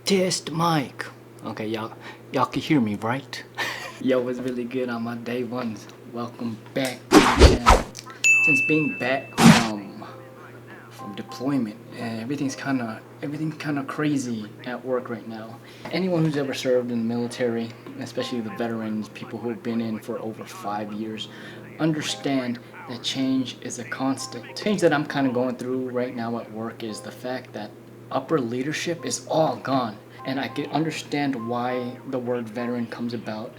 Test mic. Okay, y'all can hear me, right? Yo, was really good on my day ones. Welcome back to the channel. Since being back from deployment, everything's kind of crazy at work right now. Anyone who's ever served in the military, especially the veterans, people who have been in for over 5 years, understand that change is a constant. Change that I'm kind of going through right now at work is the fact that upper leadership is all gone. And I can understand why the word veteran comes about.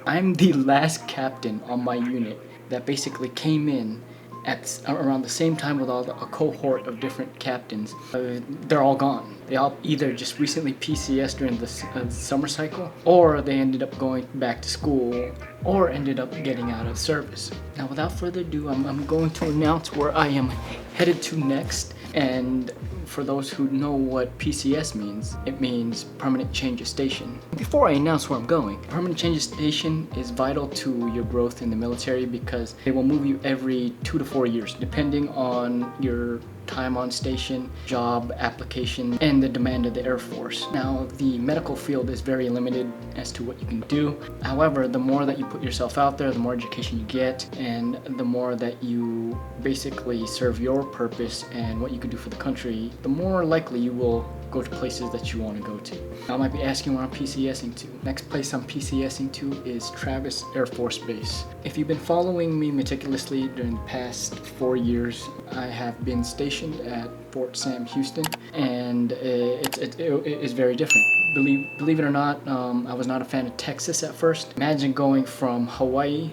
I'm the last captain on my unit that basically came in at around the same time with a cohort of different captains. They're all gone. They all either just recently PCS during the summer cycle, or they ended up going back to school, or ended up getting out of service. Now, without further ado, I'm going to announce where I am headed to next. And for those who know what PCS means, it means permanent change of station. Before I announce where I'm going, permanent change of station is vital to your growth in the military because they will move you every 2 to 4 years, depending on your time on station, job application, and the demand of the Air Force. Now, the medical field is very limited as to what you can do. However, the more that you put yourself out there, the more education you get, and the more that you basically serve your purpose and what you can do for the country, the more likely you will go to places that you want to go to. Now, I might be asking where I'm PCSing to. Next place I'm PCSing to is Travis Air Force Base. If you've been following me meticulously during the past 4 years, I have been stationed at Fort Sam Houston, and it is very different. Believe it or not, I was not a fan of Texas at first. Imagine going from Hawaii,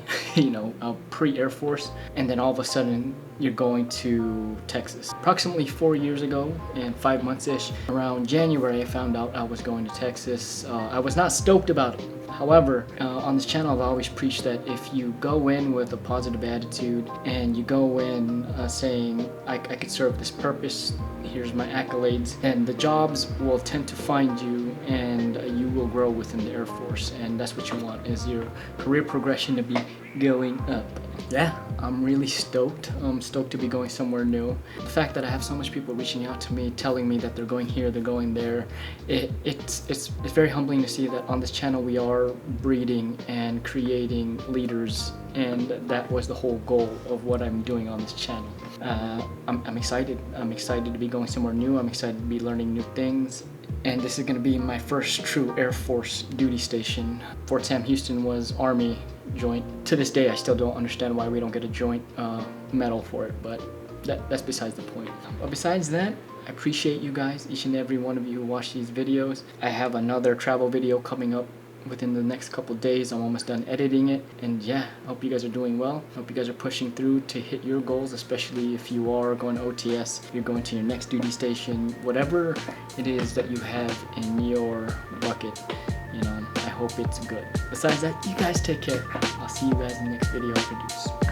pre-Air Force, and then all of a sudden you're going to Texas. Approximately 4 years ago, and 5 months-ish, around January, I found out I was going to Texas. I was not stoked about it. However, on this channel, I've always preached that if you go in with a positive attitude and you go in saying, I could serve this purpose, here's my accolades, and the jobs will tend to find you, and you will grow within the Air Force. And that's what you want, is your career progression to be going up. Yeah, I'm really stoked. I'm stoked to be going somewhere new. The fact that I have so much people reaching out to me, telling me that they're going here, they're going there, it's very humbling to see that on this channel we are breeding and creating leaders, and that was the whole goal of what I'm doing on this channel. I'm excited. I'm excited to be going somewhere new. I'm excited to be learning new things. And this is going to be my first true Air Force duty station. Fort Sam Houston was Army joint. To this day, I still don't understand why we don't get a joint medal for it, but that's besides the point. But besides that, I appreciate you guys, each and every one of you who watch these videos. I have another travel video coming up within the next couple days. I'm almost done editing it, and yeah, I hope you guys are doing well. I hope you guys are pushing through to hit your goals, especially if you are going to OTS, if you're going to your next duty station, whatever it is that you have in your bucket, I hope it's good. Besides that, you guys take care. I'll see you guys in the next video I produce.